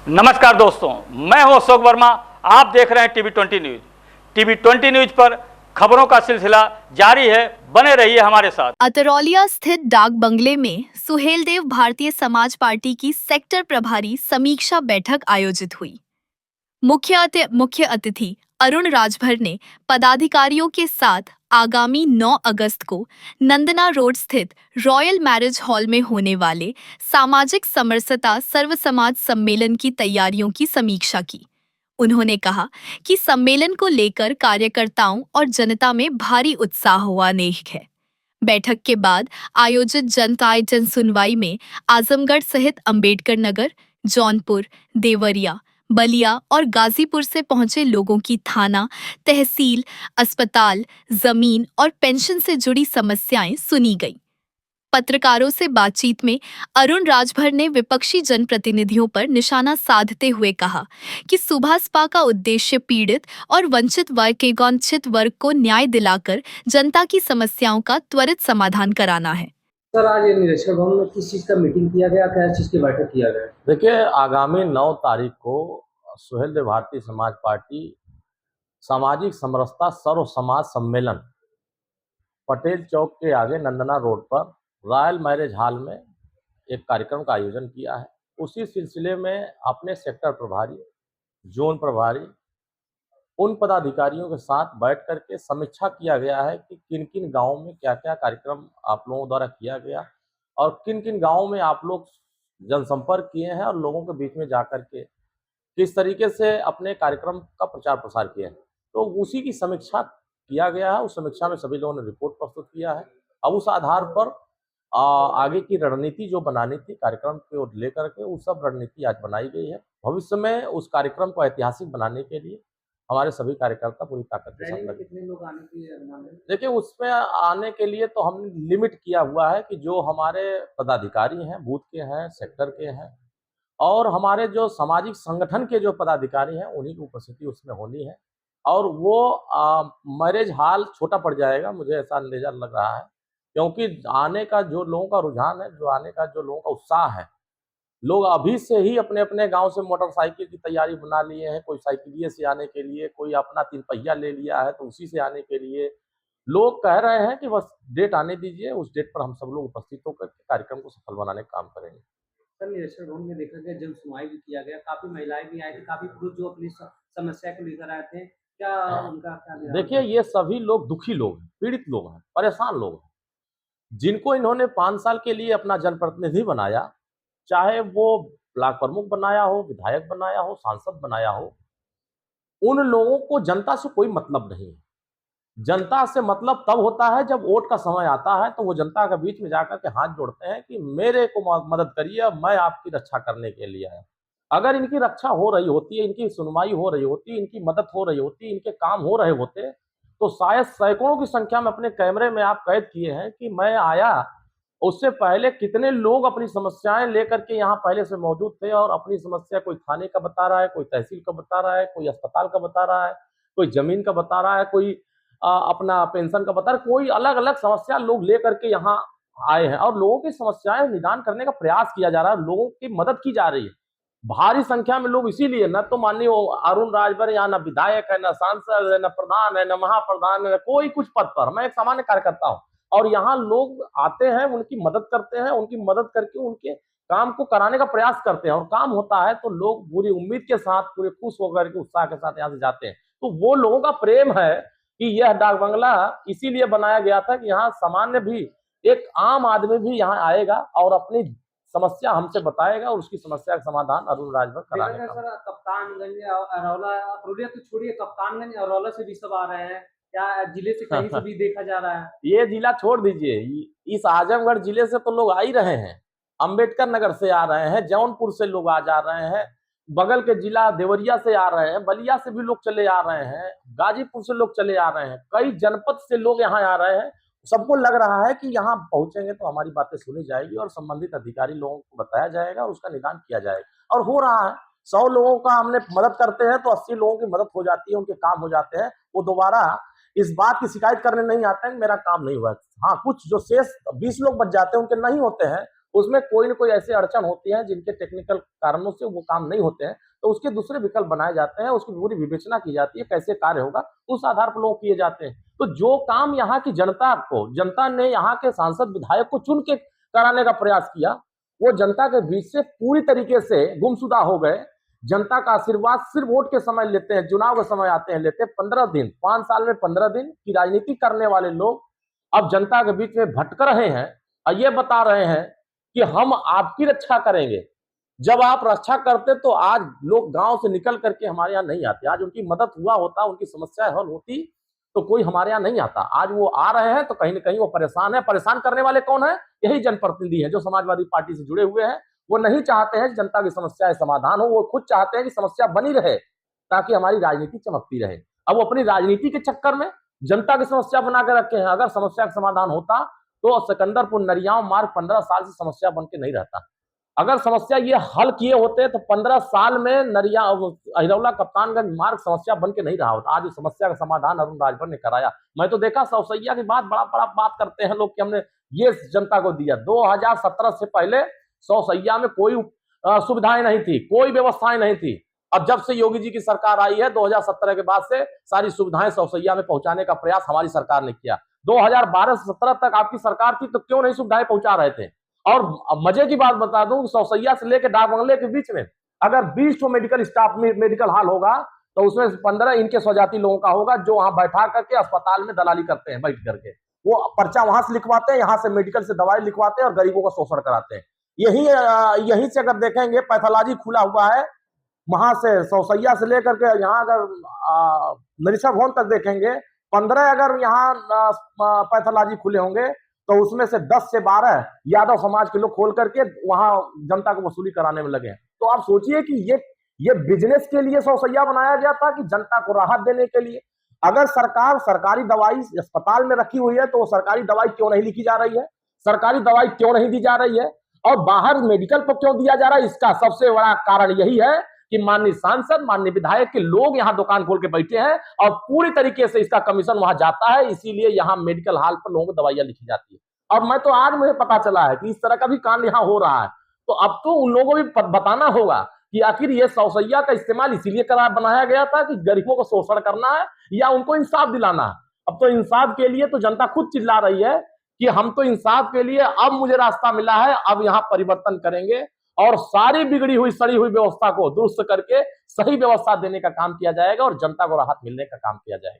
नमस्कार दोस्तों, मैं हूं अशोक वर्मा। आप देख रहे हैं टीवी 20 न्यूज। टीवी 20 न्यूज पर खबरों का सिलसिला जारी है, बने रहिए हमारे साथ। अतरौलिया स्थित डाक बंगले में सुहेलदेव भारतीय समाज पार्टी की सेक्टर प्रभारी समीक्षा बैठक आयोजित हुई। मुख्य अतिथि अरुण राजभर ने पदाधिकारियों के साथ आगामी 9 अगस्त को नंदना रोड स्थित रॉयल मैरिज हॉल में होने वाले सामाजिक समरसता सर्व समाज सम्मेलन की तैयारियों की समीक्षा की। उन्होंने कहा कि सम्मेलन को लेकर कार्यकर्ताओं और जनता में भारी उत्साह हुआ नेक है। बैठक के बाद आयोजित जन सुनवाई में आजमगढ़ सहित अंबेडकर नगर, जौनपुर, देवरिया, बलिया और गाजीपुर से पहुंचे लोगों की थाना, तहसील, अस्पताल, जमीन और पेंशन से जुड़ी समस्याएं सुनी गईं। पत्रकारों से बातचीत में अरुण राजभर ने विपक्षी जनप्रतिनिधियों पर निशाना साधते हुए कहा कि सुभाषपा का उद्देश्य पीड़ित और वंचित वर्ग को न्याय दिलाकर जनता की समस्याओं का त्वरित समाधान कराना है। सर, आज ये निरीक्षण भवन में किस चीज़ का मीटिंग किया गया, क्या चीज़ की बैठक किया गया? देखिए, आगामी 9 तारीख को सुहेलदेव भारतीय समाज पार्टी सामाजिक समरसता सर्व समाज सम्मेलन पटेल चौक के आगे नंदना रोड पर रॉयल मैरिज हॉल में एक कार्यक्रम का आयोजन किया है। उसी सिलसिले में अपने सेक्टर प्रभारी, जोन प्रभारी, उन पदाधिकारियों के साथ बैठ कर के समीक्षा किया गया है कि किन किन गाँवों में क्या क्या कार्यक्रम आप लोगों द्वारा किया गया और किन किन गाँवों में आप लोग जनसंपर्क किए हैं और लोगों के बीच में जाकर के किस तरीके से अपने कार्यक्रम का प्रचार प्रसार किया है। तो उसी की समीक्षा किया गया है। उस समीक्षा में सभी लोगों ने रिपोर्ट प्रस्तुत किया है। अब उस आधार पर आगे की रणनीति जो बनानी थी कार्यक्रम को लेकर के, वो सब रणनीति आज बनाई गई है। भविष्य में उस कार्यक्रम को ऐतिहासिक बनाने के लिए हमारे सभी कार्यकर्ता पूरी ताकत के साथ लगे। कितने लोग आने की अनुमान है? देखिए, उसमें आने के लिए तो हमने लिमिट किया हुआ है कि जो हमारे पदाधिकारी हैं, बूथ के हैं, सेक्टर के हैं और हमारे जो सामाजिक संगठन के जो पदाधिकारी हैं, उन्हीं की उपस्थिति उसमें होनी है। और वो मैरिज हॉल छोटा पड़ जाएगा, मुझे ऐसा अंदाजा लग रहा है, क्योंकि आने का जो लोगों का रुझान है, जो आने का जो लोगों का उत्साह है, लोग अभी से ही अपने-अपने गाँव से मोटरसाइकिल की तैयारी बना लिए हैं। कोई साइकिलिए से आने के लिए, कोई अपना 3 पहिया ले लिया है तो उसी से आने के लिए। लोग कह रहे हैं कि बस डेट आने दीजिए, उस डेट पर हम सब लोग उपस्थित होकर के कार्यक्रम को सफल बनाने का काम करेंगे। सर, निरीक्षण भवन में देखा गया, जन सुनवाई भी किया गया, काफ़ी महिलाएं भी आई थी, काफ़ी पुरुष जो अपनी समस्या को लेकर आए थे। क्या उनका क्या निराकरण? देखिए, ये सभी लोग दुखी लोग हैं, पीड़ित लोग हैं, परेशान लोग हैं, जिनको इन्होंने 5 साल के लिए अपना जनप्रतिनिधि बनाया, चाहे वो ब्लॉक प्रमुख बनाया हो, विधायक बनाया हो, सांसद बनाया हो, उन लोगों को जनता से कोई मतलब नहीं है। जनता से मतलब तब होता है जब वोट का समय आता है, तो वो जनता के बीच में जाकर के हाथ जोड़ते हैं कि मेरे को मदद करिए, मैं आपकी रक्षा करने के लिए आया। अगर इनकी रक्षा हो रही होती है, इनकी सुनवाई हो रही होती, इनकी मदद हो रही होती, इनके काम हो रहे होते, तो शायद सैकड़ों की संख्या में अपने कैमरे में आप कैद किए हैं कि मैं आया, उससे पहले कितने लोग अपनी समस्याएं लेकर के यहाँ पहले से मौजूद थे और अपनी समस्या कोई थाने का बता रहा है, कोई तहसील का बता रहा है, कोई अस्पताल का बता रहा है, कोई जमीन का बता रहा है, कोई अपना पेंशन का बता रहा है, कोई अलग-अलग समस्या लोग लेकर के यहाँ आए हैं और लोगों की समस्याएं निदान करने का प्रयास किया जा रहा है, लोगों की मदद की जा रही है। भारी संख्या में लोग इसीलिए न तो माननीय अरुण राजभर यहाँ न विधायक है, न सांसद है, न प्रधान है, न महाप्रधान है, कोई कुछ पद पर। मैं एक सामान्य कार्यकर्ता हूँ और यहाँ लोग आते हैं, उनकी मदद करते हैं, उनकी मदद करके उनके काम को कराने का प्रयास करते हैं और काम होता है तो लोग पूरी उम्मीद के साथ, पूरे खुश होकर के उत्साह के साथ यहाँ से जाते हैं। तो वो लोगों का प्रेम है कि यह डाक बंगला इसीलिए बनाया गया था कि यहाँ सामान्य भी, एक आम आदमी भी यहाँ आएगा और अपनी समस्या हमसे बताएगा और उसकी समस्या का समाधान अरुण राजभर कराएगा। सर, कप्तानगंज, अरौला, अररिया तो छोड़िए, कप्तानगंज, अरौला से भी सब आ रहे हैं, क्या जिले से कहीं से भी देखा जा रहा है? ये जिला छोड़ दीजिए, इस आजमगढ़ जिले से तो लोग आ ही रहे हैं, अंबेडकर नगर से आ रहे हैं, जौनपुर से लोग आ जा रहे हैं, बगल के जिला देवरिया से आ रहे हैं, बलिया से भी लोग चले आ रहे हैं, गाजीपुर से लोग चले आ रहे हैं, कई जनपद से लोग यहाँ आ रहे हैं। सबको लग रहा है कि यहाँ पहुंचेंगे तो हमारी बातें सुनी जाएगी और संबंधित अधिकारी लोगों को बताया जाएगा और उसका निदान किया जाएगा। और हो रहा है, 100 लोगों का हमने मदद करते हैं तो 80 लोगों की मदद हो जाती है, उनके काम हो जाते हैं। वो दोबारा इस बात की शिकायत करने नहीं आते हैं कि मेरा काम नहीं हुआ। हाँ, कुछ जो शेष 20 लोग बच जाते हैं, उनके नहीं होते हैं, उसमें कोई न कोई ऐसे अड़चन होती है जिनके टेक्निकल कारणों से वो काम नहीं होते हैं, तो उसके दूसरे विकल्प बनाए जाते हैं, उसकी पूरी विवेचना की जाती है, कैसे कार्य होगा, उस आधार पर लोग किए जाते हैं। तो जो काम यहाँ की जनता ने यहाँ के सांसद विधायक को चुन के कराने का प्रयास किया, वो जनता के बीच से पूरी तरीके से गुमशुदा हो गए। जनता का आशीर्वाद सिर्फ वोट के समय लेते हैं, चुनाव के समय आते हैं, लेते 15 दिन, 5 साल में 15 दिन की राजनीति करने वाले लोग अब जनता के बीच में भटक रहे हैं और ये बता रहे हैं कि हम आपकी रक्षा करेंगे। जब आप रक्षा करते तो आज लोग गांव से निकल करके हमारे यहाँ नहीं आते। आज उनकी मदद हुआ होता, उनकी समस्या हल होती तो कोई हमारे यहाँ नहीं आता। आज वो आ रहे हैं तो कहीं ना कहीं वो परेशान है। परेशान करने वाले कौन है? यही जनप्रतिनिधि है जो समाजवादी पार्टी से जुड़े हुए हैं। वो नहीं चाहते हैं जनता की समस्या समाधान हो, वो खुद चाहते हैं कि समस्या बनी रहे ताकि हमारी राजनीति चमकती रहे। अब वो अपनी राजनीति के चक्कर में जनता की समस्या बना के रखे हैं। अगर समस्या का समाधान होता तो सिकंदरपुर नरियाव मार्ग 15 साल से समस्या बन के नहीं रहता। अगर समस्या ये हल किए होते तो 15 साल में अहिरौला कप्तानगंज मार्ग समस्या बन के नहीं रहा होता। आज इस समस्या का समाधान अरुण राजभर ने कराया। मैं तो देखा सौसैया की बात बड़ा बात करते हैं लोग कि हमने ये जनता को दिया। 2017 से पहले सौसैया में कोई सुविधाएं नहीं थी, कोई व्यवस्थाएं नहीं थी। अब जब से योगी जी की सरकार आई है 2017 के बाद से सारी सुविधाएं सौसैया में पहुंचाने का प्रयास हमारी सरकार ने किया। 2012 से 17 तक आपकी सरकार थी तो क्यों नहीं सुविधाएं पहुंचा रहे थे? और मजे की बात बता दूं, सौसैया से लेकर डाक बंगले के बीच में अगर 20 तो मेडिकल स्टाफ मेडिकल हॉल होगा तो उसमें 15 इनके स्वजाति लोगों का होगा जो वहां बैठा करके अस्पताल में दलाली करते हैं। बैठ करके वो पर्चा वहां से लिखवाते हैं, यहाँ से मेडिकल से दवाई लिखवाते हैं और गरीबों का शोषण कराते हैं। यहीं से अगर देखेंगे पैथोलॉजी खुला हुआ है वहां से सौसैया से लेकर के यहाँ अगर निरीक्षण भवन तक देखेंगे 15 अगर यहाँ पैथोलॉजी खुले होंगे तो उसमें से 10 से 12 यादव समाज के लोग खोल करके वहां जनता को वसूली कराने में लगे हैं। तो आप सोचिए कि ये बिजनेस के लिए सौसैया बनाया गया था कि जनता को राहत देने के लिए। अगर सरकार सरकारी दवाई अस्पताल में रखी हुई है तो वो सरकारी दवाई क्यों नहीं लिखी जा रही है? सरकारी दवाई क्यों नहीं दी जा रही है? और बाहर मेडिकल पर क्यों दिया जा रहा है? इसका सबसे बड़ा कारण यही है कि माननीय सांसद, माननीय विधायक के लोग यहाँ दुकान खोल के बैठे हैं और पूरी तरीके से इसका कमीशन वहां जाता है। इसीलिए यहाँ मेडिकल हॉल पर लोगों को दवाइयां लिखी जाती है। और मैं तो आज मुझे पता चला है कि इस तरह का भी कांड यहाँ हो रहा है। तो अब तो उन लोगों को भी बताना होगा कि आखिर ये सौसैया का इस्तेमाल इसीलिए बनाया गया था कि गरीबों को शोषण करना है या उनको इंसाफ दिलाना है। अब तो इंसाफ के लिए तो जनता खुद चिल्ला रही है कि हम तो इंसाफ के लिए अब मुझे रास्ता मिला है, अब यहाँ परिवर्तन करेंगे और सारी बिगड़ी हुई सड़ी हुई व्यवस्था को दुरुस्त करके सही व्यवस्था देने का काम किया जाएगा और जनता को राहत मिलने का काम किया जाएगा।